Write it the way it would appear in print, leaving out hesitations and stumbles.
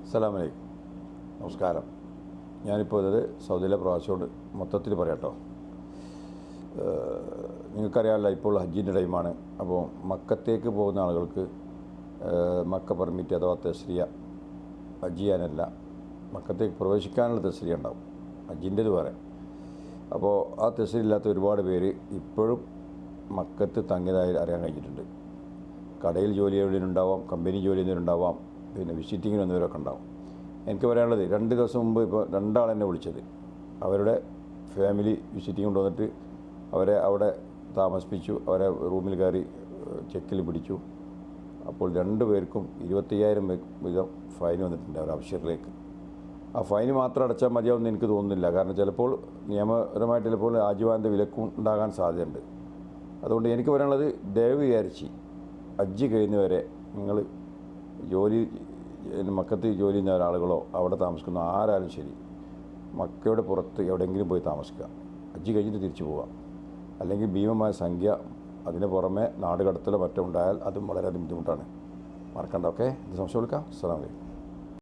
അസ്സലാമു അലൈക്കും. നമസ്കാരം. ഞാനിപ്പോൾ ഇത് സൗദിയിലെ പ്രവാസിയോട് മൊത്തത്തിൽ പറയാട്ടോ. നിങ്ങൾക്കറിയാമല്ലോ, ഇപ്പോൾ ഹജ്ജിൻ്റെ ടൈമാണ്. അപ്പോൾ മക്കത്തേക്ക് പോകുന്ന ആളുകൾക്ക് മക്ക പെർമിറ്റ് അഥവാ തസ്രിയ ഹജ്ജ് ചെയ്യാനല്ല, മക്കത്തേക്ക് പ്രവേശിക്കാനുള്ള തസ്രിയ ഉണ്ടാവും, ഹജ്ജിൻ്റേത് വേറെ. അപ്പോൾ ആ തസ്രിയ ഇല്ലാത്ത ഒരുപാട് പേര് ഇപ്പോഴും മക്കത്ത് തങ്ങിയതായി അറിയാൻ കഴിഞ്ഞിട്ടുണ്ട്. കടയിൽ ജോലി ചെയ്യുന്നവരുണ്ടാവാം, കമ്പനി ജോലി ചെയ്യുന്നവരുണ്ടാവാം, പിന്നെ വിസിറ്റിങ്ങിന് വന്നവരൊക്കെ ഉണ്ടാവും. എനിക്ക് പറയാനുള്ളത്, 2 ദിവസം മുമ്പ് ഇപ്പോൾ 2 ആളെന്നെ വിളിച്ചത്, അവരുടെ ഫാമിലി വിസിറ്റിംഗ് കൊണ്ടുവന്നിട്ട് അവരെ അവിടെ താമസിപ്പിച്ചു, അവരെ റൂമിൽ കയറി ചെക്കിൽ പിടിച്ചു. അപ്പോൾ 2 പേർക്കും 25,000 വീതം ഫൈൻ വന്നിട്ടുണ്ട് അവർ അബ്ഷറിലേക്ക്. ആ ഫൈന് മാത്രം അടച്ചാൽ മതിയാവുമെന്ന് എനിക്ക് തോന്നുന്നില്ല. കാരണം ചിലപ്പോൾ നിയമപരമായിട്ട് ചിലപ്പോൾ രാജ്യവാന്റെ വിലക്കും ഉണ്ടാകാൻ സാധ്യതയുണ്ട്. അതുകൊണ്ട് എനിക്ക് പറയാനുള്ളത്, ദയവ് വിചാരിച്ച് ഹജ്ജ് കഴിയുന്നവരെ നിങ്ങൾ മക്കത്ത് ജോലി ചെയ്യുന്ന ഒരാളുകളോ അവിടെ താമസിക്കുന്ന ആരാലും ശരി, മക്കയുടെ പുറത്ത് എവിടെയെങ്കിലും പോയി താമസിക്കുക, ഹജ്ജ് കഴിഞ്ഞിട്ട് തിരിച്ചു പോവുക. അല്ലെങ്കിൽ ഭീമമായ സംഖ്യ, അതിന് പുറമെ നാട് കടത്തലോ മറ്റോ ഉണ്ടായാൽ അതും വളരെയധികം ബുദ്ധിമുട്ടാണ്. മറക്കണ്ട. ഓക്കെ, ഇത് സംശയം വിളിക്കാം. അസ്സലാമു അലൈക്കും.